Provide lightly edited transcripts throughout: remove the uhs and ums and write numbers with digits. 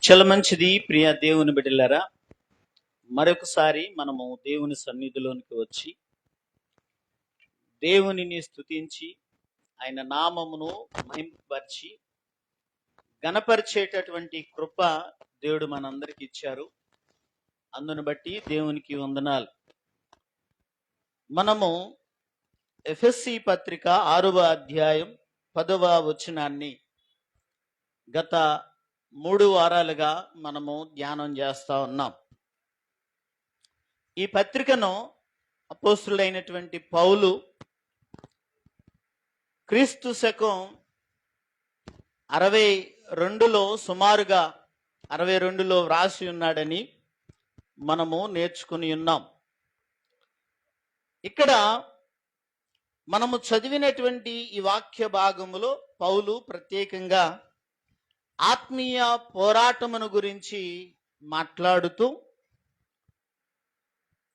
చాలా మంచిది ప్రియ దేవుని బిడ్డలారా. మరొకసారి మనము దేవుని సన్నిధిలోనికి వచ్చి దేవునిని స్తుతించి ఆయన నామమును మహిమపరిచి గణపరిచేటటువంటి కృప దేవుడు మనందరికి ఇచ్చారు. అందును బట్టి దేవునికి వందనాలు. మనము ఎఫెసీ పత్రిక 6వ అధ్యాయం 10వ వచనాన్ని గత 3 వారాలుగా మనము ధ్యానం చేస్తా ఉన్నాం. ఈ పత్రికను అపోస్తులైనటువంటి పౌలు క్రీస్తు శకం 62లో సుమారుగా 62లో వ్రాసి ఉన్నాడని మనము నేర్చుకుని ఉన్నాం. ఇక్కడ మనము చదివినటువంటి ఈ వాక్య భాగములో పౌలు ప్రత్యేకంగా ఆత్మీయ పోరాటమును గురించి మాట్లాడుతూ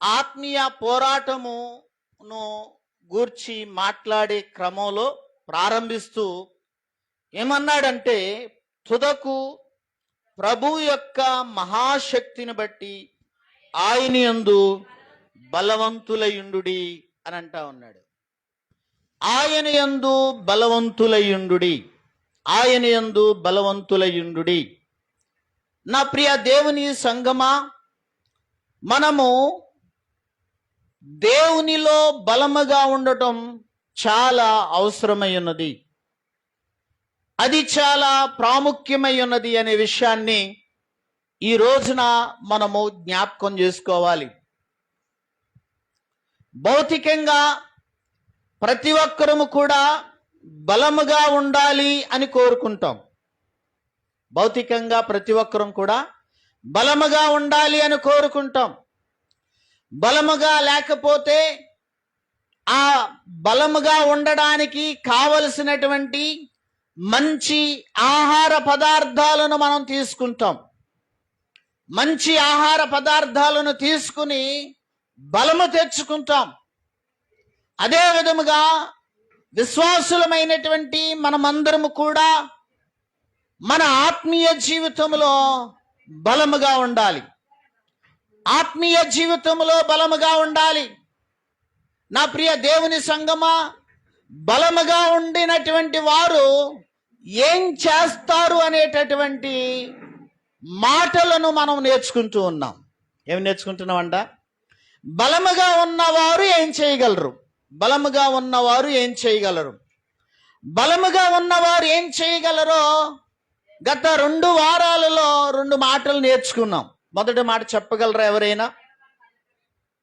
ఆత్మీయ పోరాటమును గూర్చి మాట్లాడే క్రమంలో ప్రారంభిస్తూ ఏమన్నాడంటే, తుదకు ప్రభు యొక్క మహాశక్తిని బట్టి ఆయన యందు బలవంతులయుండుడి అని అంటా ఉన్నాడు. ఆయన యందు బలవంతులయుండుడి, ఆయన యందు బలవంతులయుండుడి. నా ప్రియ దేవుని సంగమా, మనము దేవునిలో బలముగా ఉండటం చాలా అవసరమై ఉన్నది. అది చాలా ప్రాముఖ్యమై ఉన్నది అనే విషయాన్ని ఈ రోజున మనము జ్ఞాపకం చేసుకోవాలి. భౌతికంగా ప్రతి ఒక్కరము కూడా బలముగా ఉండాలి అని కోరుకుంటాం. భౌతికంగా ప్రతి ఒక్కరం కూడా బలముగా ఉండాలి అని కోరుకుంటాం. బలముగా లేకపోతే ఆ బలముగా ఉండడానికి కావలసినటువంటి మంచి ఆహార పదార్థాలను మనం తీసుకుంటాం. మంచి ఆహార పదార్థాలను తీసుకుని బలము తెచ్చుకుంటాం. అదే విధముగా విశ్వాసులమైనటువంటి మనమందరము కూడా మన ఆత్మీయ జీవితంలో బలముగా ఉండాలి. ఆత్మీయ జీవితంలో బలముగా ఉండాలి. నా ప్రియ దేవుని సంగమా, బలముగా ఉండినటువంటి వారు ఏం చేస్తారు అనేటటువంటి మాటలను మనం నేర్చుకుంటూ ఉన్నాం. ఏమి నేర్చుకుంటున్నామంట? బలముగా ఉన్నవారు ఏం చేయగలరు, బలముగా ఉన్నవారు ఏం చేయగలరు, బలముగా ఉన్నవారు ఏం చేయగలరో గత 2 వారాలలో 2 మాటలు నేర్చుకున్నాం. మొదటి మాట చెప్పగలరా ఎవరైనా?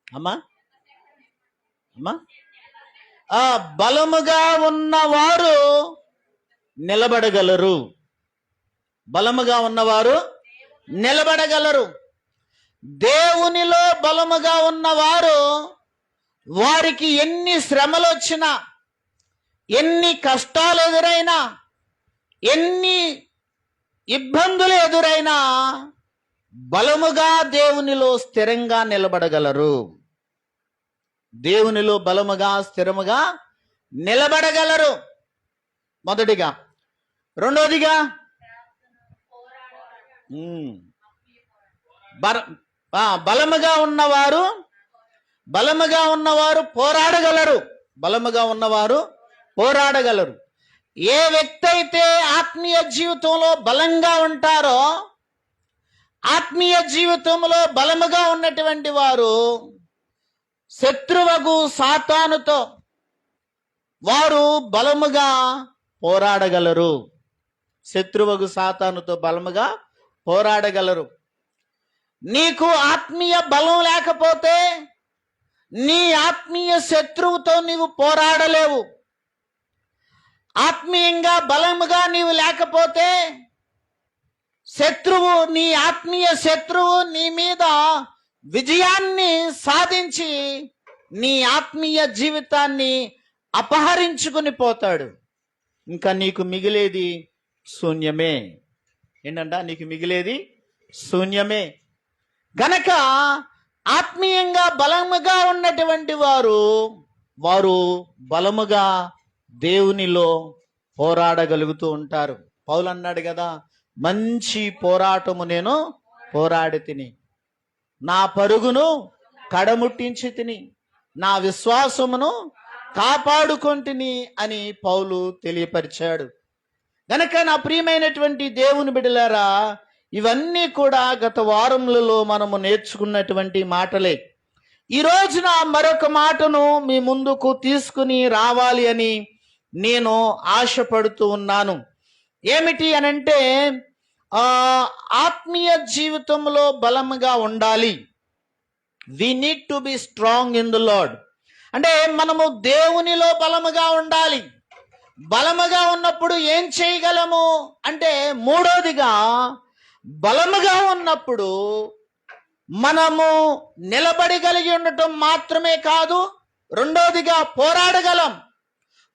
అమ్మా అమ్మా బలముగా ఉన్నవారు నిలబడగలరు. బలముగా ఉన్నవారు నిలబడగలరు. దేవునిలో బలముగా ఉన్నవారు, వారికి ఎన్ని శ్రమలు వచ్చినా, ఎన్ని కష్టాలు ఎదురైనా, ఎన్ని ఇబ్బందులు ఎదురైనా బలముగా దేవునిలో స్థిరంగా నిలబడగలరు. దేవునిలో బలముగా స్థిరముగా నిలబడగలరు. మొదటిగా. రెండోదిగా బలముగా ఉన్నవారు పోరాడగలరు. బలముగా ఉన్నవారు పోరాడగలరు. ఏ వ్యక్తి అయితే ఆత్మీయ జీవితంలో బలంగా ఉంటారో, ఆత్మీయ జీవితంలో బలముగా ఉన్నటువంటి వారు శత్రువగు సాతానుతో వారు బలముగా పోరాడగలరు. శత్రువగు సాతానుతో బలముగా పోరాడగలరు. నీకు ఆత్మీయ బలం లేకపోతే నీ ఆత్మీయ శత్రువుతో నీవు పోరాడలేవు. ఆత్మీయంగా బలముగా నీవు లేకపోతే శత్రువు, నీ ఆత్మీయ శత్రువు నీ మీద విజయాన్ని సాధించి నీ ఆత్మీయ జీవితాన్ని అపహరించుకుని పోతాడు. ఇంకా నీకు మిగిలేది శూన్యమే. ఏంటంట? నీకు మిగిలేది శూన్యమే. గనక ఆత్మీయంగా బలముగా ఉన్నటువంటి వారు బలముగా దేవునిలో పోరాడగలుగుతూ ఉంటారు. పౌలు అన్నాడు కదా, మంచి పోరాటము నేను పోరాడి తిని, నా పరుగును కడముట్టించి తిని, నా విశ్వాసమును కాపాడుకొంటిని అని పౌలు తెలియపరిచాడు. గనక నా ప్రియమైనటువంటి దేవుని బిడ్డలారా, ఇవన్నీ కూడా గత వారములలో మనము నేర్చుకున్నటువంటి మాటలే. ఈ రోజున మరొక మాటను మీ ముందుకు తీసుకుని రావాలి అని నేను ఆశపడుతూ ఉన్నాను. ఏమిటి అనంటే, ఆత్మీయ జీవితంలో బలముగా ఉండాలి. We need to be strong in the Lord. అంటే మనము దేవునిలో బలముగా ఉండాలి. బలముగా ఉన్నప్పుడు ఏం చేయగలము అంటే, మూడోదిగా బలముగా ఉన్నప్పుడు మనము నిలబడగలిగి ఉండటం మాత్రమే కాదు, రెండోదిగా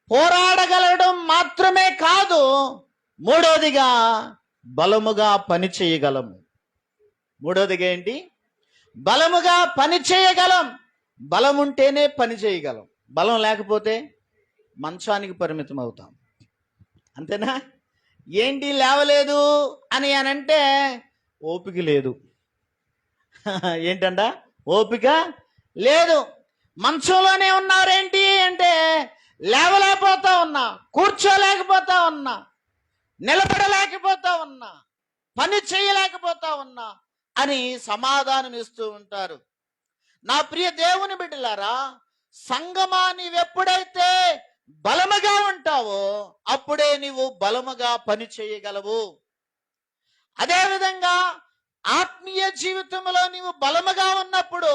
పోరాడగలగడం మాత్రమే కాదు, మూడోదిగా బలముగా పని చేయగలము. మూడోదిగా ఏంటి? బలముగా పని చేయగలం. బలం ఉంటేనే పని చేయగలం. బలం లేకపోతే మంచానికి పరిమితం అవుతాం. అంతేనా? ఏంటి లేవలేదు అని అంటే ఓపిక లేదు. ఏంటంట? ఓపిక లేదు. మంచంలోనే ఉన్నారేంటి అంటే, లేవలేకపోతా ఉన్నా, కూర్చోలేకపోతా ఉన్నా, నిలబడలేకపోతా ఉన్నా, పని చేయలేకపోతా ఉన్నా అని సమాధానం ఇస్తూ ఉంటారు. నా ప్రియ దేవుని బిడ్డలారా, సంగమా, నీవెప్పుడైతే బలముగా ఉంటావో అప్పుడే నీవు బలముగా పని చేయగలవు. అదేవిధంగా ఆత్మీయ జీవితంలో నీవు బలముగా ఉన్నప్పుడు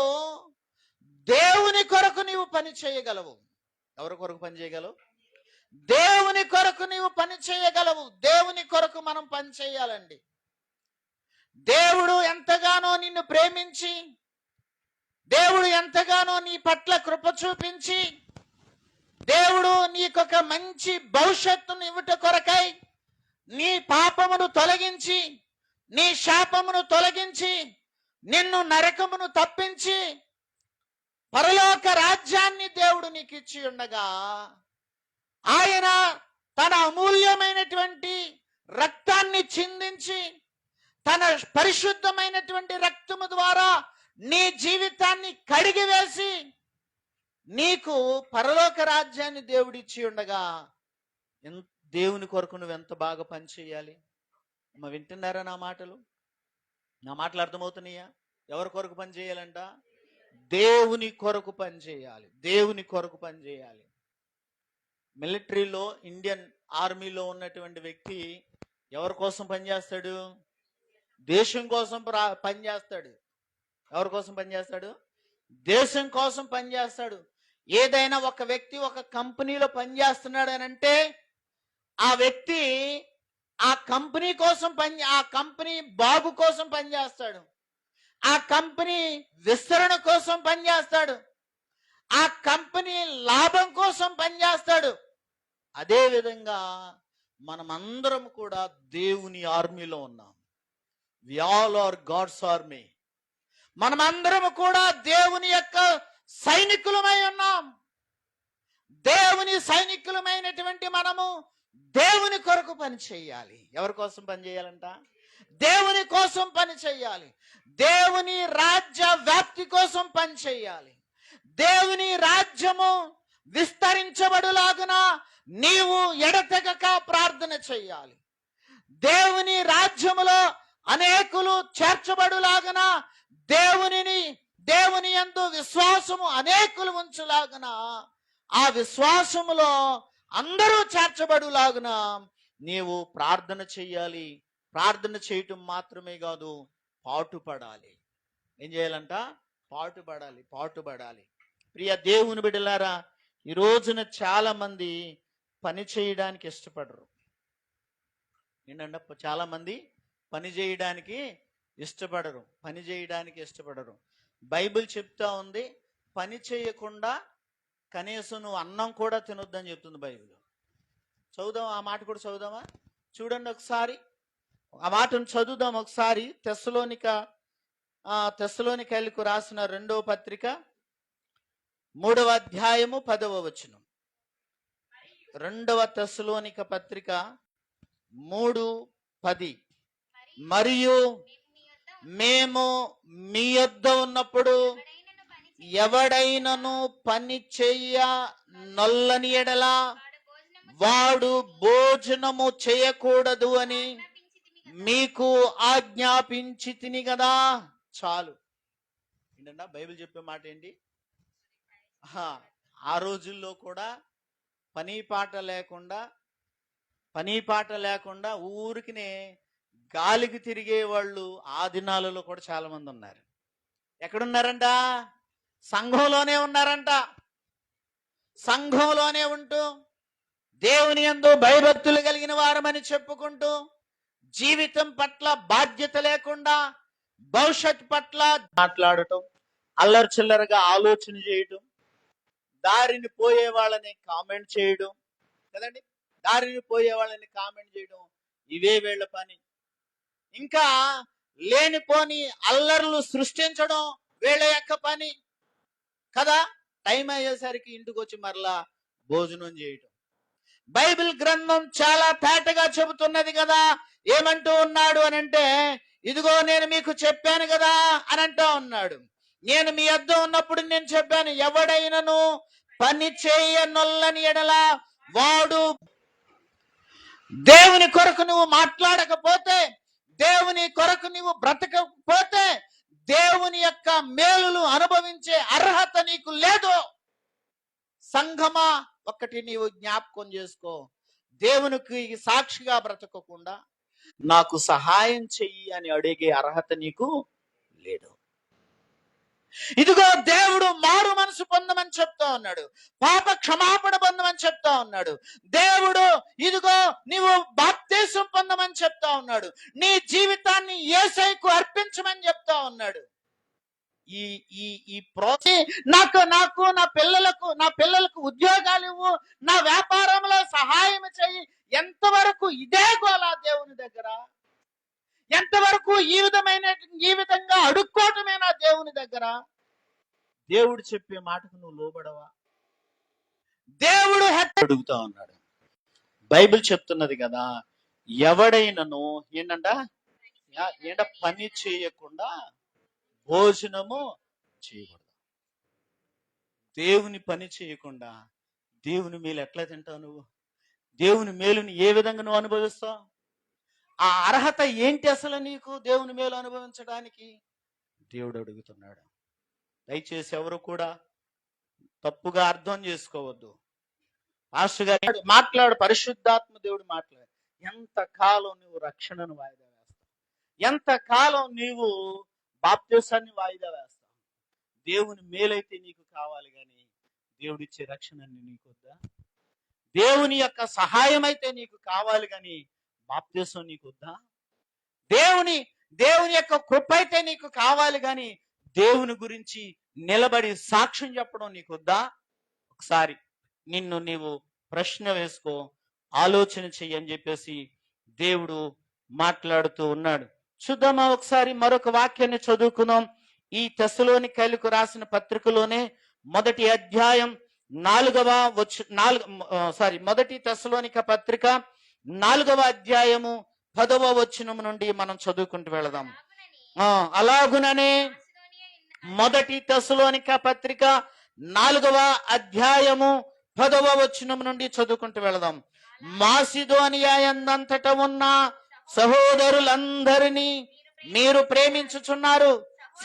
దేవుని కొరకు నీవు పని చేయగలవు. ఎవరి కొరకు పని చేయగలవు? దేవుని కొరకు నీవు పని చేయగలవు. దేవుని కొరకు మనం పని చేయాలండి. దేవుడు ఎంతగానో నిన్ను ప్రేమించి, దేవుడు ఎంతగానో నీ పట్ల కృప చూపించి, దేవుడు నీకొక మంచి భవిష్యత్తును ఇవ్వట కొరకై నీ పాపమును తొలగించి, నీ శాపమును తొలగించి, నిన్ను నరకమును తప్పించి పరలోక రాజ్యాన్ని దేవుడు నీకు ఇచ్చి ఉండగా, ఆయన తన అమూల్యమైనటువంటి రక్తాన్ని చిందించి, తన పరిశుద్ధమైనటువంటి రక్తము ద్వారా నీ జీవితాన్ని కడిగివేసి నీకు పరలోక రాజ్యాన్ని దేవుడిచ్చి ఉండగా, దేవుని కొరకు నువ్వు ఎంత బాగా పని చేయాలి. వింటున్నారా నా మాటలు? నా మాటలు అర్థమవుతున్నాయా? ఎవరి కొరకు పని చేయాలంట? దేవుని కొరకు పని చేయాలి. దేవుని కొరకు పని చేయాలి. మిలిటరీలో, ఇండియన్ ఆర్మీలో ఉన్నటువంటి వ్యక్తి ఎవరి కోసం పనిచేస్తాడు? దేశం కోసం పనిచేస్తాడు. ఎవరి కోసం పనిచేస్తాడు? దేశం కోసం పనిచేస్తాడు. ఏదైనా ఒక వ్యక్తి ఒక కంపెనీలో పనిచేస్తున్నాడు అని అంటే, ఆ వ్యక్తి ఆ కంపెనీ కోసం ఆ కంపెనీ బాగు కోసం పనిచేస్తాడు. ఆ కంపెనీ విస్తరణ కోసం పనిచేస్తాడు. ఆ కంపెనీ లాభం కోసం పనిచేస్తాడు. అదేవిధంగా మనమందరం కూడా దేవుని ఆర్మీలో ఉన్నాం. We all are God's army. మనమందరం కూడా దేవుని యొక్క సైనికులమై ఉన్నాం. దేవుని సైనికులమైనటువంటి మనము దేవుని కొరకు పని చేయాలి. ఎవరి కోసం పని చేయాలంట? దేవుని కోసం పని చేయాలి. దేవుని రాజ్య వ్యాప్తి కోసం పని చేయాలి. దేవుని రాజ్యము విస్తరించబడులాగున నీవు ఎడతెగక ప్రార్థన చేయాలి. దేవుని రాజ్యములో అనేకులు చేర్చబడులాగున దేవుని యందు విశ్వాసము అనేకులు ఉంచులాగున, ఆ విశ్వాసములో అందరూ చేర్చబడులాగున నీవు ప్రార్థన చెయ్యాలి. ప్రార్థన చేయటం మాత్రమే కాదు, పాటుపడాలి. ఏం చేయాలంట? పాటుపడాలి. ప్రియ దేవుని బిడ్డలారా, ఈ రోజున చాలా మంది పని చేయడానికి ఇష్టపడరు. ఏంటంటే, చాలా మంది పని చేయడానికి ఇష్టపడరు. బైబిల్ చెప్తా ఉంది, పని చేయకుండా కనీసం నువ్వు అన్నం కూడా తినొద్దని చెప్తుంది బైబిల్. చదువుదాం, ఆ మాట కూడా చదువుదామా? చూడండి ఒకసారి, ఆ మాటను చదువుదాం ఒకసారి. తెస్సలోనికైలకు రాసిన 2వ పత్రిక 3వ అధ్యాయము 10వ వచనం. 2వ తెస్సలోనిక పత్రిక 3:10. మరియు మేము మీ యొద్ద ఉన్నప్పుడు ఎవడైనను పని చెయ్య నొల్లని ఎడల వాడు భోజనము చేయకూడదు అని మీకు ఆజ్ఞాపించి తిని కదా. చాలు. ఏంటన్నా బైబిల్ చెప్పే మాట ఏంటి? ఆ రోజుల్లో కూడా పని పాట లేకుండా ఊరికినే గాలికి తిరిగే వాళ్ళు ఆ దినాలలో కూడా చాలా మంది ఉన్నారు. ఎక్కడున్నారంట? సంఘంలోనే ఉన్నారంట. సంఘంలోనే ఉంటూ దేవుని యందు భయభక్తులు కలిగిన వారమని చెప్పుకుంటూ జీవితం పట్ల బాధ్యత లేకుండా భవిష్యత్ పట్ల మాట్లాడటం, అల్లరి చిల్లరగా ఆలోచన చేయటం, దారిని పోయే వాళ్ళని కామెంట్ చేయడం కదండి, దారిని పోయే వాళ్ళని కామెంట్ చేయడం, ఇవే వీళ్ళ పని. ఇంకా లేనిపోని అల్లర్లు సృష్టించడం వీళ్ళ యొక్క పని కదా. టైం అయ్యేసరికి ఇంటికి వచ్చి మరలా భోజనం చేయటం. బైబిల్ గ్రంథం చాలా తేటగా చెబుతున్నది కదా. ఏమంటూ ఉన్నాడు అని అంటే, ఇదిగో నేను మీకు చెప్పాను కదా అని అంటూ ఉన్నాడు. నేను మీ వద్ద ఉన్నప్పుడు నేను చెప్పాను, ఎవడైనను పని చేయనొల్లని ఎడల వాడు. దేవుని కొరకు నువ్వు మాట్లాడకపోతే, దేవుని కొరకు నువ్వు బ్రతకకపోతే దేవుని యొక్క మేలులు అనుభవించే అర్హత నీకు లేదు. సంఘమా, ఒక్కటి నీవు జ్ఞాపకం చేసుకో. దేవునికి సాక్షిగా బ్రతకకుండా నాకు సహాయం చెయ్యి అని అడిగే అర్హత నీకు లేదు. ఇదిగో దేవుడు మారు మనసు పొందమని చెప్తా ఉన్నాడు, పాప క్షమాపణ పొందమని చెప్తా ఉన్నాడు. దేవుడు ఇదిగో నీవు బాప్తిసం పొందమని చెప్తా ఉన్నాడు. నీ జీవితాన్ని యేసయ్యకు అర్పించమని చెప్తా ఉన్నాడు. ఈ ఈ ఈ నాకు నా పిల్లలకు ఉద్యోగాలు ఇవ్వు, నా వ్యాపారంలో సహాయం చెయ్యి. ఎంతవరకు ఇదే గోలా దేవుని దగ్గర? ఎంతవరకు ఈ విధంగా అడుక్కోవటమేనా దేవుని దగ్గర? దేవుడు చెప్పే మాటకు నువ్వు లోబడవా? దేవుడు అడుగుతా ఉన్నాడు. బైబిల్ చెప్తున్నది కదా, ఎవడైనను ఏంట పని చేయకుండా భోజనము చేయకూడదు. దేవుని పని చేయకుండా దేవుని మేలు ఎట్లా తింటావు నువ్వు? దేవుని మేలుని ఏ విధంగా నువ్వు అనుభవిస్తావు? ఆ అర్హత ఏంటి అసలు నీకు దేవుని మేలు అనుభవించడానికి? దేవుడు అడుగుతున్నాడు. దయచేసి ఎవరు కూడా తప్పుగా అర్థం చేసుకోవద్దు. పాస్టర్ గారు మాట్లాడు, పరిశుద్ధాత్మ దేవుడు మాట్లాడు. ఎంతకాలం నువ్వు రక్షణను వాయిదా వేస్తావు? ఎంతకాలం నీవు బాప్తిసాన్ని వాయిదా వేస్తావు? దేవుని మేలైతే నీకు కావాలి కానీ దేవుడిచ్చే రక్షణ నీకు వద్దా? దేవుని యొక్క సహాయం అయితే నీకు కావాలి కానీ బాప్తిసం నీకు వద్దా? దేవుని యొక్క కృప అయితే నీకు కావాలి కానీ దేవుని గురించి నిలబడి సాక్ష్యం చెప్పడం నీకు వద్దా? ఒకసారి నిన్ను నీవు ప్రశ్న వేసుకో, ఆలోచన చెయ్యని చెప్పేసి దేవుడు మాట్లాడుతూ ఉన్నాడు. చూద్దామా ఒకసారి మరొక వాక్యాన్ని చదువుకుందాం. ఈ తెస్సలోనికైలకు రాసిన పత్రికలోనే మొదటి అధ్యాయం మొదటి తెస్సలోనిక పత్రిక 4వ అధ్యాయము 10వ వచనం నుండి మనం చదువుకుంటూ వెళదాం. అలాగుననే మొదటి తెస్సలోనిక పత్రిక 4వ అధ్యాయము 10వ వచనం నుండి చదువుకుంటూ వెళదాం. మాసిదోనియా యందంతటా ఉన్న సహోదరులందరినీ మీరు ప్రేమించుచున్నారు.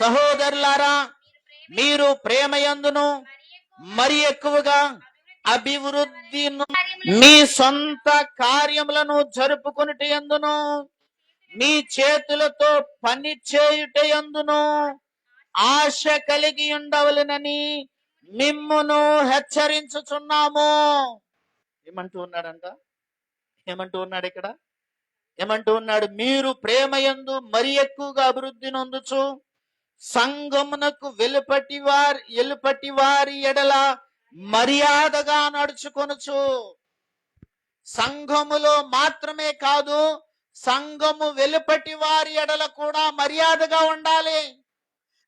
సహోదరులారా, మీరు ప్రేమయందును మరి ఎక్కువగా అభివృద్ధి, మీ సొంత కార్యములను జరుపుకొనుట యందును, మీ చేతులతో పని చేయుట యందును ఆశ కలిగి ఉండవలెనని మిమ్మును హెచ్చరించుచున్నాము. ఏమంటూ ఉన్నాడంట? ఏమంటూ ఉన్నాడు ఇక్కడ? ఏమంటూ ఉన్నాడు? మీరు ప్రేమయందు మరి ఎక్కువగా అభివృద్ధి నొందుచు సంఘమునకు వెలుపటి వారి ఎడల మర్యాదగా నడుచుకొనుచు. సంఘములో మాత్రమే కాదు, సంఘము వెలుపటి వారి ఎడల కూడా మర్యాదగా ఉండాలి.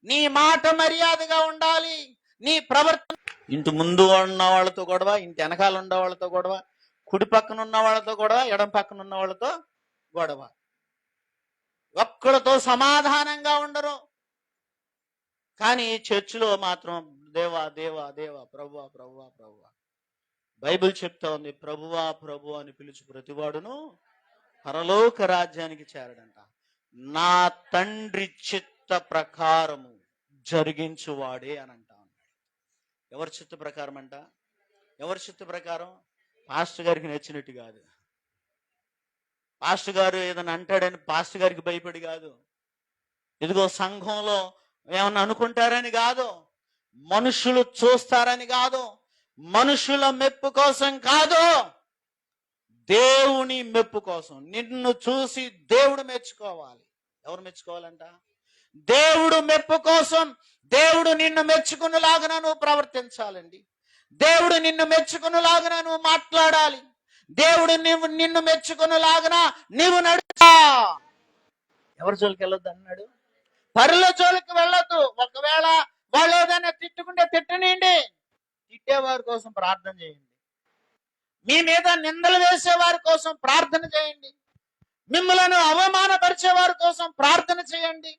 నీ మాట మర్యాదగా ఉండాలి. నీ ప్రవర్తన, ఇంటి ముందు ఉన్న వాళ్ళతో గొడవ, ఇంటి వెనకాల ఉన్న వాళ్ళతో గొడవ, కుడి పక్కన ఉన్న వాళ్ళతో గొడవ, ఎడం పక్కన ఉన్న వాళ్ళతో గొడవ. ఒక్కడితో సమాధానంగా ఉండరు. కానీ చర్చిలో మాత్రం దేవా దేవా దేవా, ప్రభువా ప్రభువా ప్రభువా. బైబిల్ చెప్తా ఉంది, ప్రభువా ప్రభు అని పిలుచు ప్రతివాడును పరలోక రాజ్యానికి చేరడంట. నా తండ్రి చిత్త ప్రకారము జరిగించువాడే అని అంటా ఉన్నాడు. ఎవరి చిత్త ప్రకారం అంట? ఎవరి చిత్త ప్రకారం? పాస్టర్ గారికి నచ్చినట్టు కాదు. పాస్టర్ గారు ఏదైనా అంటాడని పాస్టర్ గారికి భయపడి కాదు. ఇదిగో సంఘంలో ఏమన్నా అనుకుంటారని కాదు, మనుషులు చూస్తారని కాదు, మనుషుల మెప్పు కోసం కాదు, దేవుని మెప్పు కోసం. నిన్ను చూసి దేవుడు మెచ్చుకోవాలి. ఎవరు మెచ్చుకోవాలంట? దేవుడు మెప్పు కోసం. దేవుడు నిన్ను మెచ్చుకునేలాగా నువ్వు ప్రవర్తించాలండి. దేవుడు నిన్ను మెచ్చుకునేలాగా నువ్వు మాట్లాడాలి. దేవుడు నిన్ను మెచ్చుకునేలాగా నీవు నడుచా. ఎవరి జోలికి వెళ్ళొద్దు అన్నాడు? పరుల జోలికి వెళ్ళొద్దు. ఒకవేళ వాళ్ళు ఏదైనా తిట్టుకుంటే తిట్టనియండి, తిట్టేవారి కోసం ప్రార్థన చేయండి. మీ మీద నిందలు వేసే వారి కోసం ప్రార్థన చేయండి. మిమ్మలను అవమానపరిచే వారి కోసం ప్రార్థన చేయండి.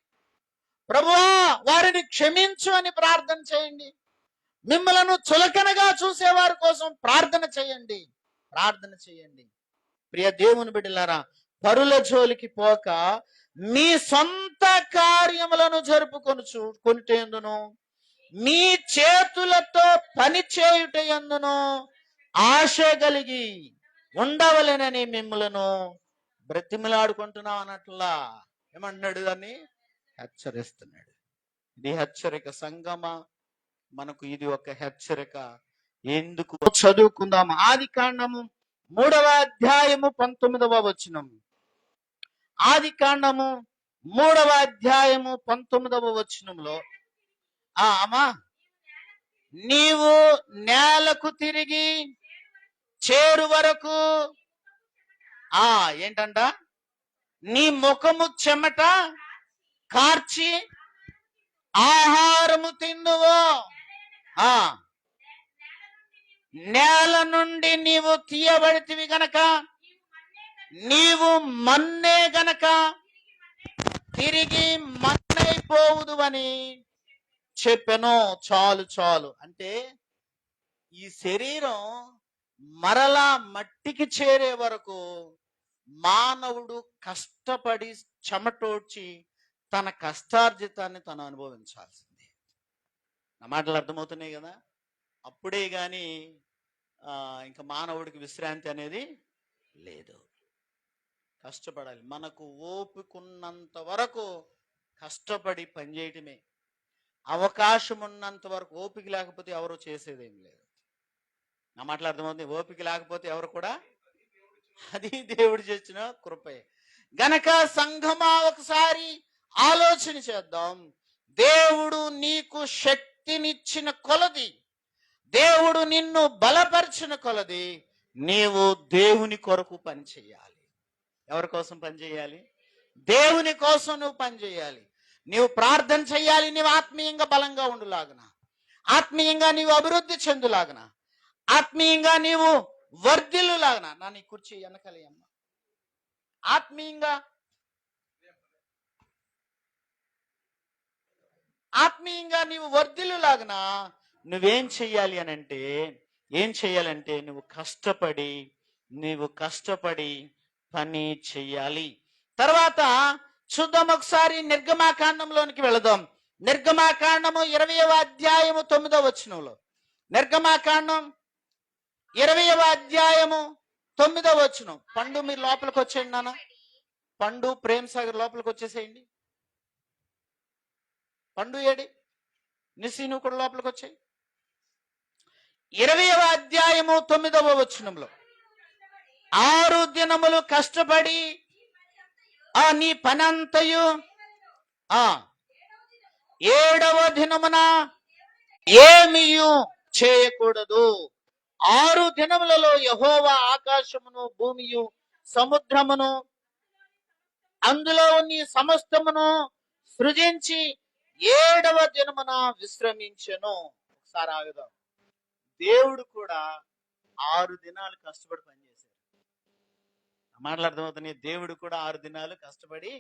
ప్రభువా వారిని క్షమించు అని ప్రార్థన చేయండి. మిమ్మలను చులకనగా చూసేవారి కోసం ప్రార్థన చేయండి. ప్రార్థన చేయండి. ప్రియ దేవుని బిడ్డలారా, పరుల జోలికి పోక మీ సొంత కార్యములను జరుపుకొనుటయందును, మీ చేతులతో పని చేయుటయందును ఆశ కలిగి ఉండవలెనని మిమ్మలను బ్రతిమలాడుకుంటున్నాం అన్నట్లా. ఏమంటున్నాడు? దాన్ని హెచ్చరిస్తున్నాడు. ఇది హెచ్చరిక. సంగమా, మనకు ఇది ఒక హెచ్చరిక. ఎందుకు? చదువుకుందాం. ఆదికాండము 3వ అధ్యాయము 19వ వచనం. ఆదికాండము 3వ అధ్యాయము 19వ వచనంలో, అమ్మా, నీవు నేలకు తిరిగి చేరు వరకు ఏంటంట? నీ ముఖము చెమట కార్చి ఆహారము తిందువో, నేల నుండి నీవు తీయబడితివి గనక, నీవు మన్నే గనక తిరిగి మన్నైపోవుదు అని చెప్పెను. చాలు చాలు. అంటే ఈ శరీరం మరలా మట్టికి చేరే వరకు మానవుడు కష్టపడి చెమటోడ్చి తన కష్టార్జితాన్ని తను అనుభవించాల్సిందే. నా మాటలు అర్థమవుతున్నాయి కదా? అప్పుడే గాని ఇంకా మానవుడికి విశ్రాంతి అనేది లేదు. కష్టపడాలి. మనకు ఓపికన్నంత వరకు కష్టపడి పనిచేయటమే. అవకాశం ఉన్నంత వరకు. ఓపిక లేకపోతే ఎవరు చేసేదేం లేదు. నా మాటలు అర్థమవుతుంది. ఓపిక లేకపోతే ఎవరు కూడా, అది దేవుడు చేసిన కృపే గనక. సంఘమా, ఒకసారి ఆలోచన చేద్దాం. దేవుడు నీకు శక్తినిచ్చిన కొలది, దేవుడు నిన్ను బలపరిచిన కొలది నీవు దేవుని కొరకు పని చేయాలి. ఎవరి కోసం పని చేయాలి? దేవుని కోసం నువ్వు పని చేయాలి. నీవు ప్రార్థన చేయాలి. నీవు ఆత్మీయంగా బలంగా ఉండులాగన, ఆత్మీయంగా నీవు అభివృద్ధి చెందులాగన, ఆత్మీయంగా నీవు వర్ధిల్లులాగన. నా నీ కుర్చీ వెనకాలి అమ్మ. ఆత్మీయంగా నీవు వర్ధిల్లులాగన నువ్వేం చెయ్యాలి అనంటే, ఏం చెయ్యాలంటే నువ్వు కష్టపడి పని చెయ్యాలి. తర్వాత చూద్దాం ఒకసారి నిర్గమాకాండంలోనికి వెళదాం. నిర్గమాకాండము 20వ అధ్యాయము 9వ వచనంలో. నిర్గమాకాండం 20వ అధ్యాయము 9వ వచనం. పండు మీరు లోపలికి వచ్చేయండి నాన్న. పండు, ప్రేమ్ సాగర్ లోపలికి వచ్చేసేయండి. పండు ఏడి, నిసి నువ్వు కూడా లోపలికి వచ్చాయి. 20వ అధ్యాయము 9వ వచనంలో, 6 దినములు కష్టపడి నీ పనంతయు 7వ దినమున ఏమీయు చేయకూడదు. 6 దినములలో యెహోవా ఆకాశమును, భూమియు, సముద్రమును, అందులో ఉన్న సమస్తమును సృజించి 7వ దినమున విశ్రమించెను. ఒకసారి ఆగుదాం. దేవుడు కూడా 6 దినాలు కష్టపడి పనిచేశాడు. మాటలు అర్థమవుతున్నాయి. దేవుడు కూడా 6 దినాలు కష్టపడి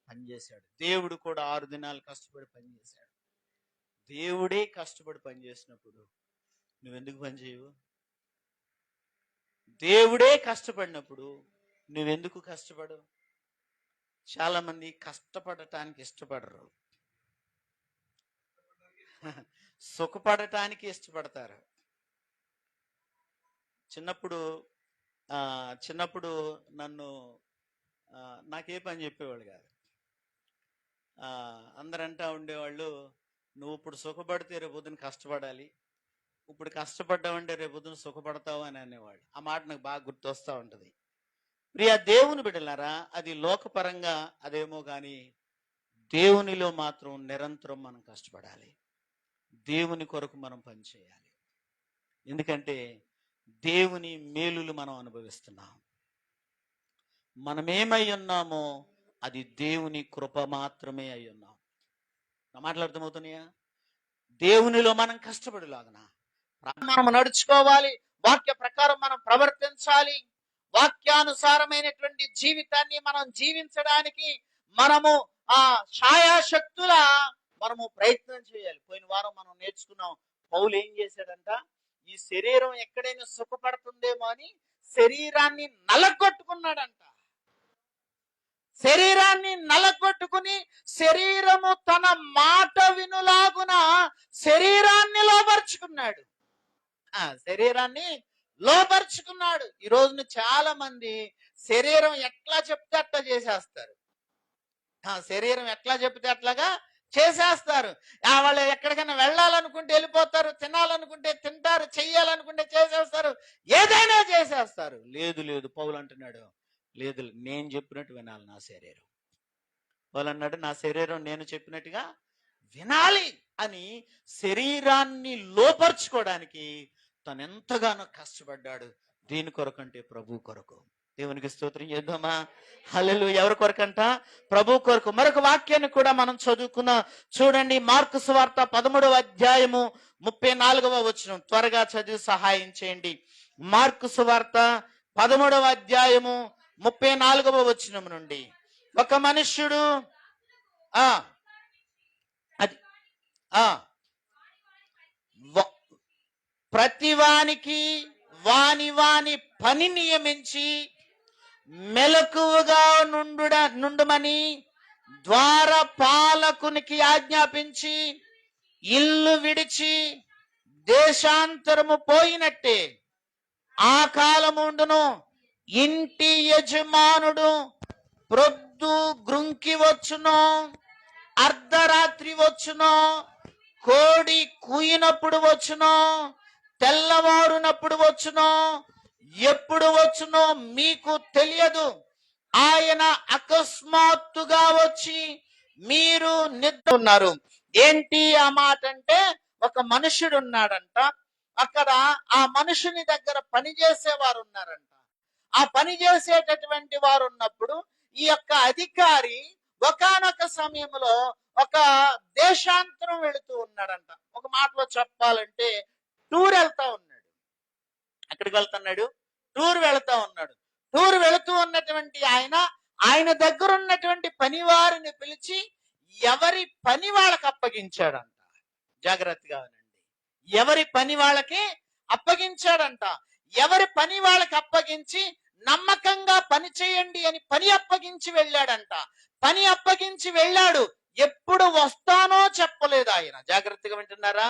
పనిచేశాడు. దేవుడు కూడా 6 దినాలు కష్టపడి పనిచేశాడు. దేవుడే కష్టపడి పనిచేసినప్పుడు నువ్వెందుకు పని చేయవు? దేవుడే కష్టపడినప్పుడు నువ్వెందుకు కష్టపడవు? చాలా మంది కష్టపడటానికి ఇష్టపడరు, సుఖపడటానికి ఇష్టపడతారు. చిన్నప్పుడు నన్ను నాకే పని చెప్పేవాళ్ళు కాదు. అందరంటా ఉండేవాళ్ళు, నువ్వు ఇప్పుడు సుఖపడితే రేపొద్దున కష్టపడాలి, ఇప్పుడు కష్టపడ్డావంటే రేపొద్దున సుఖపడతావు అని అనేవాళ్ళు. ఆ మాట నాకు బాగా గుర్తొస్తూ ఉంటుంది. ప్రియ దేవుని బిడ్డలారా, అది లోకపరంగా అదేమో కానీ దేవునిలో మాత్రం నిరంతరం మనం కష్టపడాలి. దేవుని కొరకు మనం పనిచేయాలి. ఎందుకంటే దేవుని మేలులు మనం అనుభవిస్తున్నాం. మనమేమై ఉన్నామో అది దేవుని కృప మాత్రమే అయి ఉన్నాం. నా మాటలు అర్థమవుతున్నాయా? దేవునిలో మనం కష్టపడేలాగన మనం నడుచుకోవాలి, వాక్య ప్రకారం మనం ప్రవర్తించాలి. వాక్యానుసారమైనటువంటి జీవితాన్ని మనం జీవించడానికి మనము ఛాయాశక్తుల మనము ప్రయత్నం చేయాలి. పోయిన వారం మనం నేర్చుకున్నాం, పౌలు ఏం చేశాడంట, ఈ శరీరం ఎక్కడైనా సుఖపడుతుందేమో అని శరీరాన్ని నలగొట్టుకున్నాడంట. శరీరాన్ని నలగొట్టుకుని శరీరము తన మాట వినులాగున శరీరాన్ని లోపరుచుకున్నాడు. శరీరాన్ని లోపరుచుకున్నాడు. ఈ రోజున చాలా మంది శరీరం ఎట్లా చెప్తే అట్లా చేసేస్తారు. శరీరం ఎట్లా చెప్తే అట్లాగా చేసేస్తారు. వాళ్ళు ఎక్కడికైనా వెళ్ళాలనుకుంటే వెళ్ళిపోతారు, తినాలనుకుంటే తింటారు, చెయ్యాలనుకుంటే చేసేస్తారు, ఏదైనా చేసేస్తారు. లేదు పౌలు అంటున్నాడు, లేదు నేను చెప్పినట్టు వినాలి నా శరీరం. పౌలు అన్నాడు, నా శరీరం నేను చెప్పినట్టుగా వినాలి అని శరీరాన్ని లోపరుచుకోవడానికి తను ఎంతగానో కష్టపడ్డాడు. దేని కొరకంటే ప్రభు కొరకు. దేవునికి స్తోత్రం చేద్దామా? హల్లెలూయా. ఎవరి కొరకంట? ప్రభు కొరకు. మరొక వాక్యాన్ని కూడా మనం చదువుకున్నాం. చూడండి, మార్కు సువార్త 13వ అధ్యాయము 34వ వచనం. త్వరగా చదివి సహాయం చేయండి. మార్కు సువార్త 13వ అధ్యాయము 34వ వచనం నుండి. ఒక మనుష్యుడు ప్రతివానికి వాని పని నియమించి మెలకువగా నుండుమని ద్వారపాలకునికి ఆజ్ఞాపించి ఇల్లు విడిచి దేశాంతరము పోయినట్టే ఆ కాలముండును. ఇంటి యజమానుడు ప్రొద్దు గ్రుంకి వచ్చునో, అర్ధరాత్రి వచ్చునో, కోడి కూయినప్పుడు వచ్చునో, తెల్లవారునప్పుడు వచ్చునో, ఎప్పుడు వచ్చునో మీకు తెలియదు. ఆయన అకస్మాత్తుగా వచ్చి మీరు నిద్ర ఉన్నారు. ఏంటి ఆ మాట అంటే, ఒక మనుషుడు ఉన్నాడంట. అక్కడ ఆ మనుషుని దగ్గర పనిచేసేవారు ఉన్నారంట. ఆ పని చేసేటటువంటి వారు ఉన్నప్పుడు ఈ యొక్క అధికారి ఒకానొక సమయంలో ఒక దేశాంతరం వెళుతూ ఉన్నాడంట. ఒక మాటలో చెప్పాలంటే టూర్ వెళ్తా ఉన్నాడు. ఎక్కడికి వెళ్తున్నాడు? టూర్ వెళ్తా ఉన్నాడు. టూర్ వెళుతూ ఉన్నటువంటి ఆయన దగ్గర ఉన్నటువంటి పని వారిని పిలిచి ఎవరి పని వాళ్ళకి అప్పగించాడంట. జాగ్రత్తగా వినండి. ఎవరి పని వాళ్ళకి అప్పగించాడంట. ఎవరి పని వాళ్ళకి అప్పగించి నమ్మకంగా పని చేయండి అని పని అప్పగించి వెళ్ళాడంట. పని అప్పగించి వెళ్ళాడు. ఎప్పుడు వస్తానో చెప్పలేదు ఆయన. జాగ్రత్తగా వింటున్నారా?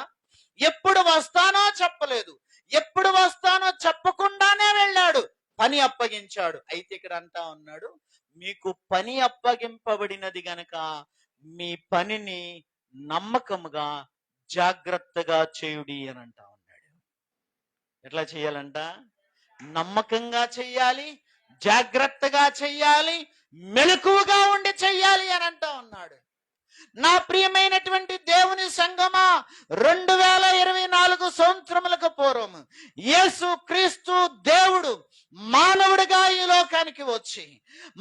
ఎప్పుడు వస్తానో చెప్పలేదు. ఎప్పుడు వస్తానో చెప్పకుండానే వెళ్ళాడు, పని అప్పగించాడు. అయితే ఇక్కడ అంటా ఉన్నాడు, మీకు పని అప్పగింపబడినది గనక మీ పనిని నమ్మకముగా జాగ్రత్తగా చేయుడి అని అంటా ఉన్నాడు. ఎట్లా చేయాలంట? నమ్మకంగా చెయ్యాలి, జాగ్రత్తగా చెయ్యాలి, మెలకువగా ఉండి చెయ్యాలి అని అంటా ఉన్నాడు. నా ప్రియమైనటువంటి దేవుని సంగమా, 2024 సంవత్సరములకు పూర్వం యేసు క్రీస్తు దేవుడు మానవుడిగా ఈ లోకానికి వచ్చి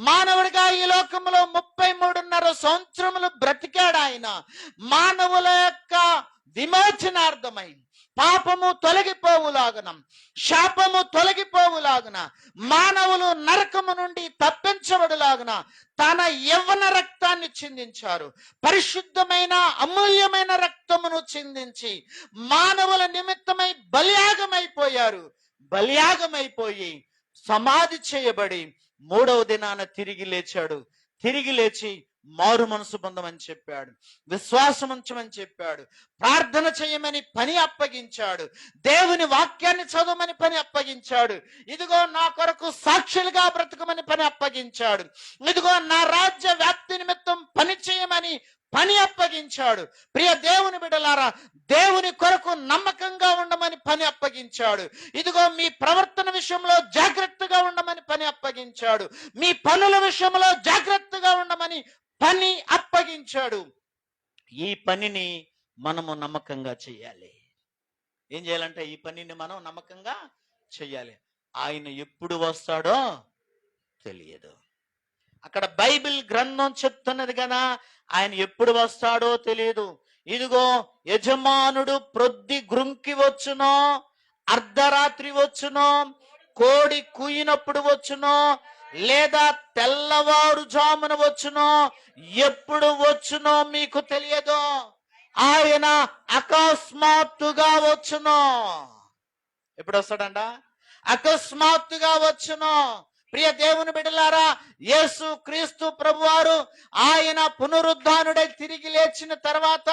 మానవుడిగా ఈ లోకంలో 33.5 సంవత్సరములు బ్రతికాడు. ఆయన మానవుల యొక్క విమోచనార్థమై పాపము తొలగిపోవులాగున, శాపము తొలగిపోవులాగున, మానవులు నరకము నుండి తప్పించబడులాగున తన యవ్వన రక్తాన్ని చిందించారు. పరిశుద్ధమైన అమూల్యమైన రక్తమును చిందించి మానవుల నిమిత్తమై బలియాగమైపోయారు. బలియాగమైపోయి సమాధి చేయబడి మూడవ దినాన తిరిగి లేచాడు. తిరిగి లేచి మారు మనసు పొందమని చెప్పాడు, విశ్వాసం ఉంచమని చెప్పాడు, ప్రార్థన చేయమని పని అప్పగించాడు, దేవుని వాక్యాన్ని చదవమని పని అప్పగించాడు, ఇదిగో నా కొరకు సాక్షులుగా బ్రతకమని పని అప్పగించాడు, ఇదిగో నా రాజ్య వ్యాప్తి నిమిత్తం పని చేయమని పని అప్పగించాడు. ప్రియ దేవుని బిడ్డలారా, దేవుని కొరకు నమ్మకంగా ఉండమని పని అప్పగించాడు. ఇదిగో మీ ప్రవర్తన విషయంలో జాగ్రత్తగా ఉండమని పని అప్పగించాడు. మీ పనుల విషయంలో జాగ్రత్తగా ఉండమని పని అప్పగించాడు. ఈ పనిని మనము నమ్మకంగా చేయాలి. ఏం చేయాలంటే ఈ పనిని మనం నమ్మకంగా చేయాలి. ఆయన ఎప్పుడు వస్తాడో తెలియదు. అక్కడ బైబిల్ గ్రంథం చెప్తున్నది కదా, ఆయన ఎప్పుడు వస్తాడో తెలియదు. ఇదిగో యజమానుడు ప్రొద్ది గ్రుంకి వచ్చునో, అర్ధరాత్రి వచ్చునో, కోడి కూయినప్పుడు వచ్చునో, లేదా తెల్లవారుజామున వచ్చునో, ఎప్పుడు వచ్చునో మీకు తెలియదు. ఆయన అకస్మాత్తుగా వచ్చునో. ఎప్పుడు వస్తాడంట? అకస్మాత్తుగా వచ్చునో. ప్రియ దేవుని బిడ్డలారా, యేసు క్రీస్తు ప్రభువారు ఆయన పునరుద్ధానుడై తిరిగి లేచిన తర్వాత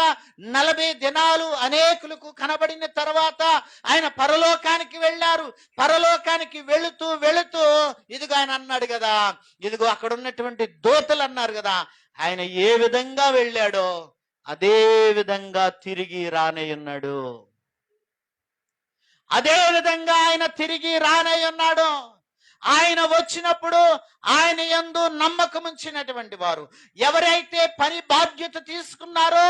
40 దినాలు అనేకులకు కనబడిన తర్వాత ఆయన పరలోకానికి వెళ్ళారు. పరలోకానికి వెళుతూ వెళుతూ ఇదిగో ఆయన అన్నాడు కదా, ఇదిగో అక్కడ ఉన్నటువంటి దూతలు అన్నారు కదా, ఆయన ఏ విధంగా వెళ్ళాడో అదే విధంగా తిరిగి రానయ్యున్నాడు. అదే విధంగా ఆయన తిరిగి రానయ్యున్నాడు. ఆయన వచ్చినప్పుడు ఆయన యందు నమ్మకం ఉంచినటువంటి వారు ఎవరైతే పని బాధ్యత తీసుకున్నారో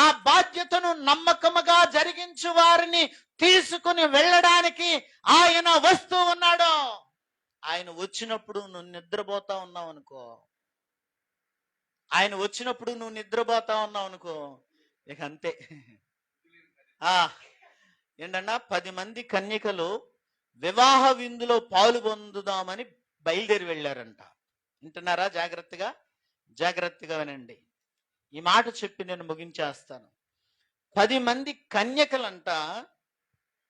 ఆ బాధ్యతను నమ్మకముగా జరిగించు వారిని తీసుకుని వెళ్ళడానికి ఆయన వస్తూ ఉన్నాడు. ఆయన వచ్చినప్పుడు నువ్వు నిద్రపోతా ఉన్నావు అనుకో, ఆయన వచ్చినప్పుడు నువ్వు నిద్రపోతా ఉన్నావు అనుకో, ఇక అంతే. ఏంటన్నా 10 మంది కన్యకలు వివాహ విందులో పాలు పొందుదామని బయలుదేరి వెళ్ళారంట. వింటున్నారా? జాగ్రత్తగా వినండి. ఈ మాట చెప్పి నేను ముగించేస్తాను. 10 మంది కన్యకలంట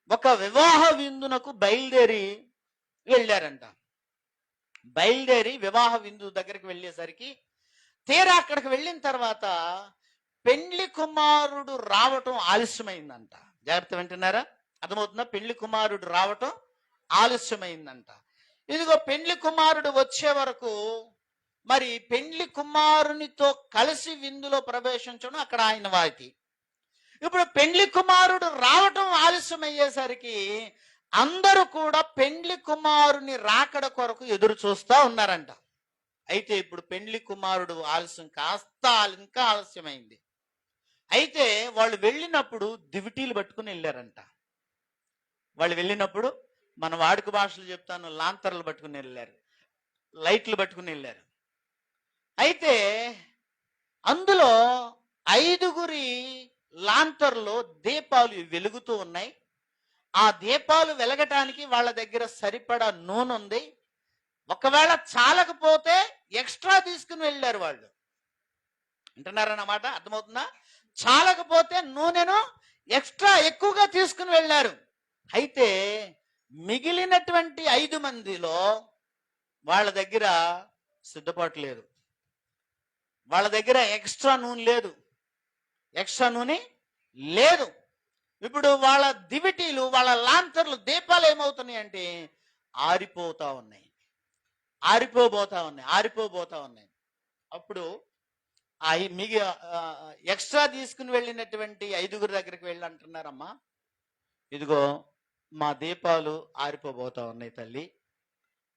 ఒక వివాహ విందునకు బయలుదేరి వెళ్ళారంట. బయలుదేరి వివాహ విందు దగ్గరికి వెళ్ళేసరికి తీరా అక్కడికి వెళ్ళిన తర్వాత పెండ్లి కుమారుడు రావటం ఆలస్యమైందంట. జాగ్రత్త, వింటున్నారా? అర్థమవుతుందా? పెండ్లి కుమారుడు రావటం ఆలస్యమైందంట. ఇదిగో పెండ్లి కుమారుడు వచ్చే వరకు మరి పెండ్లి కుమారునితో కలిసి విందులో ప్రవేశించడం అక్కడ ఆయన వాటి. ఇప్పుడు పెండ్లి కుమారుడు రావటం ఆలస్యం అయ్యేసరికి అందరూ కూడా పెండ్లి కుమారుని రాకడ కొరకు ఎదురు చూస్తా ఉన్నారంట. అయితే ఇప్పుడు పెండ్లి కుమారుడు ఆలస్యం ఇంకా ఆలస్యమైంది. అయితే వాళ్ళు వెళ్ళినప్పుడు దివిటీలు పట్టుకుని వెళ్ళారంట. వాళ్ళు వెళ్ళినప్పుడు మన వాడుక భాషలు చెప్తాను, లాంతర్లు పట్టుకుని వెళ్ళారు, లైట్లు పట్టుకుని వెళ్ళారు. అయితే అందులో 5 లాంతర్లో దీపాలు వెలుగుతూ ఉన్నాయి. ఆ దీపాలు వెలగటానికి వాళ్ళ దగ్గర సరిపడా నూనె ఉంది. ఒకవేళ చాలకపోతే ఎక్స్ట్రా తీసుకుని వెళ్ళారు వాళ్ళు. వింటున్నారన్నమాట? అర్థమవుతుందా? చాలకపోతే నూనెను ఎక్స్ట్రా ఎక్కువగా తీసుకుని వెళ్ళారు. అయితే మిగిలినటువంటి 5 మందిలో వాళ్ళ దగ్గర సిద్ధపాటు లేదు, వాళ్ళ దగ్గర ఎక్స్ట్రా నూనె లేదు. ఇప్పుడు వాళ్ళ దివిటీలు, వాళ్ళ లాంతర్లు, దీపాలు ఏమవుతున్నాయి అంటే ఆరిపోతా ఉన్నాయి. అప్పుడు ఎక్స్ట్రా తీసుకుని వెళ్ళినటువంటి 5 దగ్గరికి వెళ్ళి అంటున్నారమ్మా, ఇదిగో మా దీపాలు ఆరిపోబోతా ఉన్నాయి తల్లి,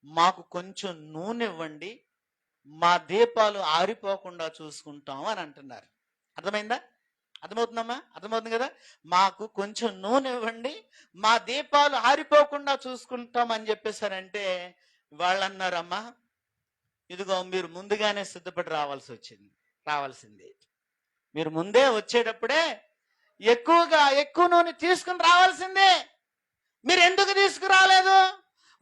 మాకు కొంచెం నూనె ఇవ్వండి, మా దీపాలు ఆరిపోకుండా చూసుకుంటాం అని అంటున్నారు. అర్థమవుతుందమ్మా? అర్థమవుతుంది కదా? మాకు కొంచెం నూనె ఇవ్వండి, మా దీపాలు ఆరిపోకుండా చూసుకుంటాం అని చెప్పేసారంటే వాళ్ళు అన్నారమ్మా, ఇదిగో మీరు ముందుగానే సిద్ధపడి రావాల్సింది. మీరు ముందే వచ్చేటప్పుడే ఎక్కువ నూనె తీసుకుని రావాల్సిందే. మీరు ఎందుకు తీసుకురాలేదు?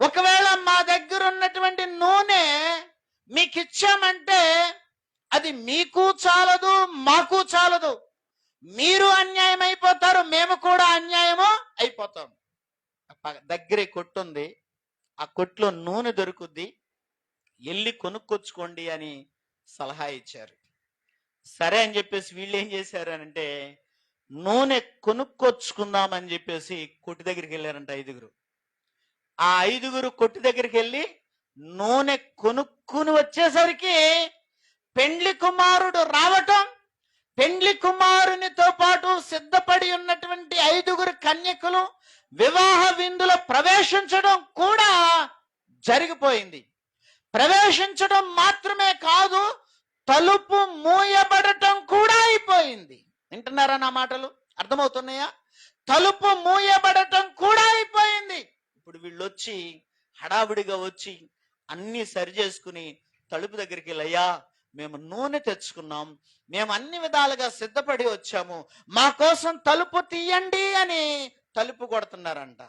ఒకవేళ మా దగ్గర ఉన్నటువంటి నూనె మీకు ఇచ్చామంటే అది మీకు చాలదు, మాకు చాలదు. మీరు అన్యాయం అయిపోతారు, మేము కూడా అన్యాయము అయిపోతాం. దగ్గరే కొట్టు ఉంది, ఆ కొట్లో నూనె దొరుకుద్ది, వెళ్ళి కొనుక్కొచ్చుకోండి అని సలహా ఇచ్చారు. సరే అని చెప్పేసి వీళ్ళు ఏం చేశారు అంటే నూనె కొనుక్కొచ్చుకుందామని చెప్పేసి కొట్టు దగ్గరికి వెళ్ళారంట 5గురు. ఆ 5గురు కొట్టు దగ్గరికి వెళ్ళి నూనె కొనుక్కుని వచ్చేసరికి పెండ్లి కుమారుడు రావటం, పెండ్లి కుమారునితో పాటు సిద్ధపడి ఉన్నటువంటి 5గురు కన్యకులు వివాహ విందులో ప్రవేశించడం కూడా జరిగిపోయింది. ప్రవేశించడం మాత్రమే కాదు, తలుపు మూయబడటం కూడా అయిపోయింది. వింటున్నారా నా మాటలు? అర్థమవుతున్నాయా? తలుపు మూయబడటం కూడా అయిపోయింది. ఇప్పుడు వీళ్ళు వచ్చి హడావుడిగా వచ్చి అన్ని సరి చేసుకుని తలుపు దగ్గరికి వెళ్ళయ్యా, మేము నూనె తెచ్చుకున్నాం, మేము అన్ని విధాలుగా సిద్ధపడి వచ్చాము, మా కోసం తలుపు తీయండి అని తలుపు కొడుతున్నారంట.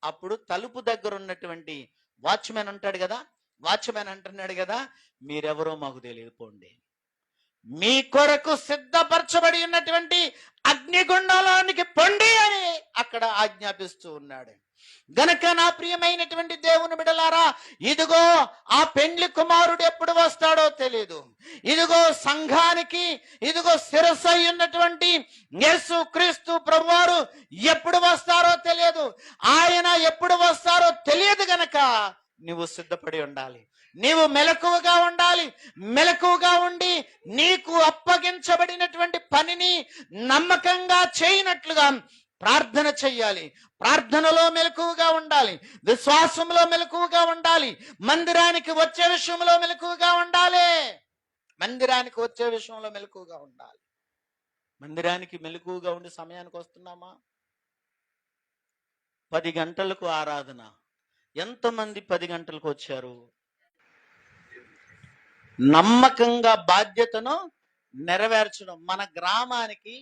అప్పుడు తలుపు దగ్గర ఉన్నటువంటి వాచ్మెన్ ఉంటాడు కదా, వాచ్మెన్ అంటున్నాడు కదా, మీరెవరో మాకు తెలియదు, పోండి, మీ కొరకు సిద్ధపరచబడి ఉన్నటువంటి అగ్నిగుండంలోనికి పొండి అని అక్కడ ఆజ్ఞాపిస్తూ ఉన్నాడు. గనక నా ప్రియమైనటువంటి దేవుని బిడ్డలారా, ఇదిగో ఆ పెండ్లి కుమారుడు ఎప్పుడు వస్తాడో తెలియదు. ఇదిగో సంఘానికి ఇదిగో శిరస్సు అయి ఉన్నటువంటి యేసు క్రీస్తు ప్రభువారు ఎప్పుడు వస్తారో తెలియదు. ఆయన ఎప్పుడు వస్తారో తెలియదు గనక నువ్వు సిద్ధపడి ఉండాలి, నీవు మెలకువగా ఉండాలి. మెలకువగా ఉండి నీకు అప్పగించబడినటువంటి పనిని నమ్మకంగా చేయనట్లుగా ప్రార్థన చెయ్యాలి. ప్రార్థనలో మెలకువగా ఉండాలి, విశ్వాసంలో మెలకువగా ఉండాలి, మందిరానికి వచ్చే విషయంలో మెలకువగా ఉండాలి. మందిరానికి వచ్చే విషయంలో మెలకువగా ఉండాలి. మందిరానికి మెలకువగా ఉండి సమయానికి వస్తున్నామా? 10 గంటలకు ఆరాధన. ఎంతమంది 10 గంటలకు వచ్చారు? నమ్మకంగా బాధ్యతను నెరవేర్చడం. మన గ్రామానికి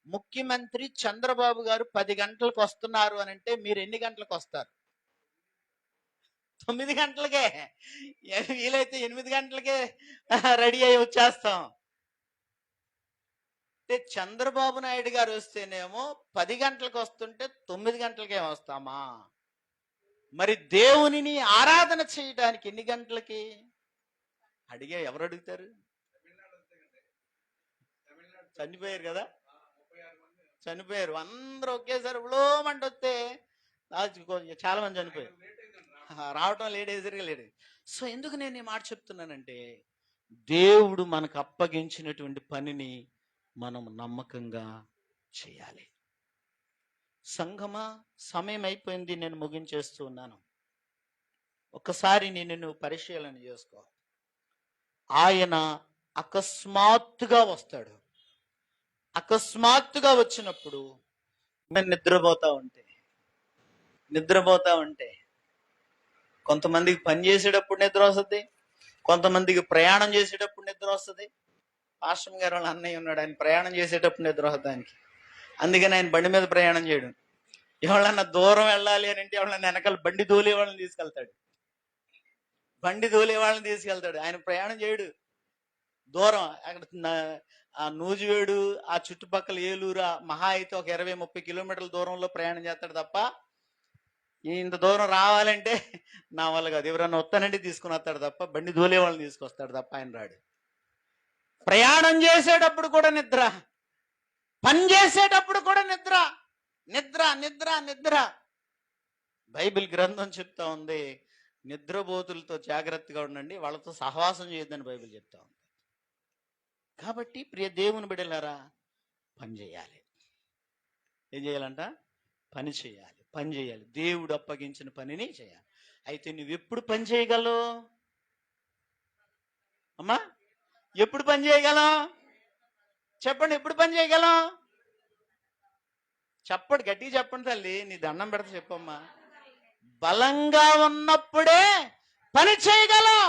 ముఖ్యమంత్రి చంద్రబాబు గారు 10 గంటలకు వస్తున్నారు అని అంటే మీరు ఎన్ని గంటలకు వస్తారు? 9 గంటలకే, వీలైతే 8 గంటలకే రెడీ అయి వచ్చేస్తాం. అంటే చంద్రబాబు నాయుడు గారు వస్తేనేమో 10 గంటలకు వస్తుంటే 9 గంటలకే వస్తామా? మరి దేవునిని ఆరాధన చేయడానికి ఎన్ని గంటలకి? అడిగే ఎవరు అడుగుతారు? చనిపోయారు కదా, చనిపోయారు అందరూ ఒకేసారి ఉలోమంట వస్తే చాలా మంది చనిపోయారు, రావటం లేట్. సో ఎందుకు నేను ఈ మాట చెప్తున్నానంటే దేవుడు మనకు అప్పగించినటువంటి పనిని మనం నమ్మకంగా చేయాలి. సంఘమా, సమయం అయిపోయింది, నేను ముగించేస్తూ ఉన్నాను. ఒకసారి నేను పరిశీలన చేసుకో. ఆయన అకస్మాత్తుగా వస్తాడు. అకస్మాత్తుగా వచ్చినప్పుడు నేను నిద్రపోతా ఉంటే కొంతమందికి పని చేసేటప్పుడు నిద్ర వస్తుంది, కొంతమందికి ప్రయాణం చేసేటప్పుడు నిద్ర వస్తుంది. పాస్టర్ గారు వాళ్ళ అన్నయ్య ఉన్నాడు, ఆయన ప్రయాణం చేసేటప్పుడు నిద్ర వస్తుంది ఆయనకి. అందుకని ఆయన బండి మీద ప్రయాణం చేయడం. ఎవరన్నా దూరం వెళ్ళాలి అని అంటే ఎవరన్నా వెనకాల బండి దూలే వాళ్ళని తీసుకెళ్తాడు. ఆయన ప్రయాణం చేయడు దూరం. అక్కడ ఆ నూజివేడు, ఆ చుట్టుపక్కల ఏలూరు, మహా అయితే ఒక 20-30 కిలోమీటర్ల దూరంలో ప్రయాణం చేస్తాడు తప్ప ఇంత దూరం రావాలంటే నా వల్ల కాదు. ఎవరన్నా వస్తానంటే తీసుకుని వస్తాడు తప్ప బండి దూలే వాళ్ళని తీసుకొస్తాడు తప్ప ఆయన రాడు. ప్రయాణం చేసేటప్పుడు కూడా నిద్ర, పని చేసేటప్పుడు కూడా నిద్ర. బైబిల్ గ్రంథం చెప్తా ఉంది, నిద్రబోతులతో జాగ్రత్తగా ఉండండి, వాళ్ళతో సహవాసం చేయొద్దని బైబిల్ చెప్తా ఉంది. కాబట్టి ప్రియ దేవుని బిడ్డలారా, పని చేయాలి. ఏం చేయాలంట? పని చేయాలి. దేవుడు అప్పగించిన పనిని చేయాలి. అయితే నువ్వు ఎప్పుడు పని చేయగలవు అమ్మా? ఎప్పుడు పని చేయగలం చెప్పండి? ఎప్పుడు పని చేయగలం చెప్పండి, గట్టిగా చెప్పండి తల్లి, నీ దండం పెడితే చెప్పమ్మా. బలంగా ఉన్నప్పుడే పని చేయగలం.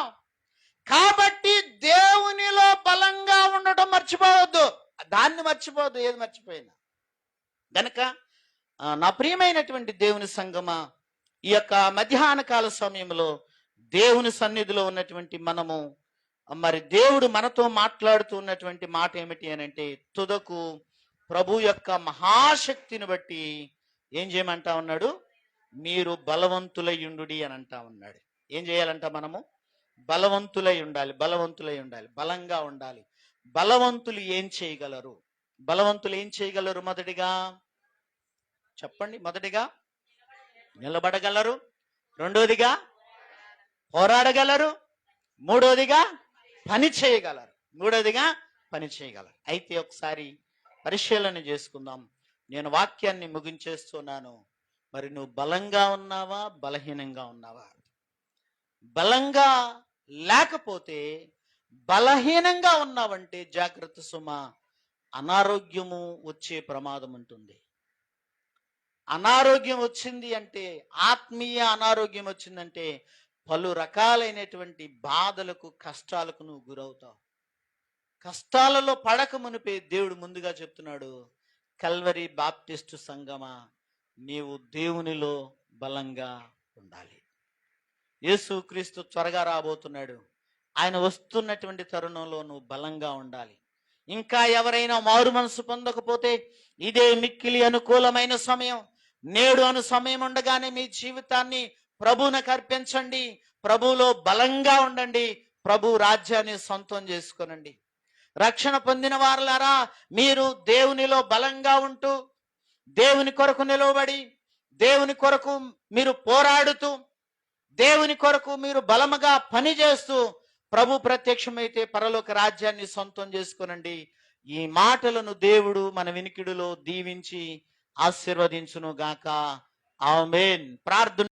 కాబట్టి దేవునిలో బలంగా ఉండటం మర్చిపోవద్దు. దాన్ని మర్చిపోవద్దు, ఏది మర్చిపోయినా కనుక నా ప్రియమైనటువంటి దేవుని సంగమా, ఈ యొక్క మధ్యాహ్న కాల సమయంలో దేవుని సన్నిధిలో ఉన్నటువంటి మనము, మరి దేవుడు మనతో మాట్లాడుతూ ఉన్నటువంటి మాట ఏమిటి అని అంటే, తుదకు ప్రభు యొక్క మహాశక్తిని బట్టి ఏం చేయమంటా ఉన్నాడు? మీరు బలవంతులయ్యుండుడి అని అంటా ఉన్నాడు. ఏం చేయాలంట? మనము బలవంతులై ఉండాలి, బలవంతులై ఉండాలి, బలంగా ఉండాలి. బలవంతులు ఏం చేయగలరు? బలవంతులు ఏం చేయగలరు? మొదటిగా చెప్పండి. మొదటిగా నిలబడగలరు, రెండోదిగా పోరాడగలరు, మూడోదిగా పని చేయగలరు, పని చేయగలరు. అయితే ఒకసారి పరిశీలన చేసుకుందాం. నేను వాక్యాన్ని ముగించేస్తున్నాను. మరి నువ్వు బలంగా ఉన్నావా, బలహీనంగా ఉన్నావా? బలంగా లేకపోతే, బలహీనంగా ఉన్నావంటే జాగ్రత్త సుమా, అనారోగ్యము వచ్చే ప్రమాదం ఉంటుంది. అనారోగ్యం వచ్చింది అంటే, ఆత్మీయ అనారోగ్యం వచ్చిందంటే పలు రకాలైనటువంటి బాధలకు, కష్టాలకు నువ్వు గురవుతావు. కష్టాలలో పడక మునిపే దేవుడు ముందుగా చెప్తున్నాడు, కల్వరి బాప్టిస్టు సంగమా, నీవు దేవునిలో బలంగా ఉండాలి. యేసుక్రీస్తు త్వరగా రాబోతున్నాడు. ఆయన వస్తున్నటువంటి తరుణంలో నువ్వు బలంగా ఉండాలి. ఇంకా ఎవరైనా మారు మనసు పొందకపోతే ఇదే మిక్కిలి అనుకూలమైన సమయం. నేడు అను సమయం ఉండగానే మీ జీవితాన్ని ప్రభువునకు అర్పించండి. ప్రభువులో బలంగా ఉండండి. ప్రభు రాజ్యాన్ని సొంతం చేసుకోనండి. రక్షణ పొందిన వారులారా, మీరు దేవునిలో బలంగా ఉంటూ, దేవుని కొరకు నిలవబడి, దేవుని కొరకు మీరు పోరాడుతూ, దేవుని కొరకు మీరు బలముగా పనిచేస్తూ, ప్రభు ప్రత్యక్షమైతే పరలోక రాజ్యాన్ని సొంతం చేసుకోనండి. ఈ మాటలను దేవుడు మన వినికిడిలో దీవించి ఆశీర్వదించును గాక. ఆమేన్. ప్రార్థన.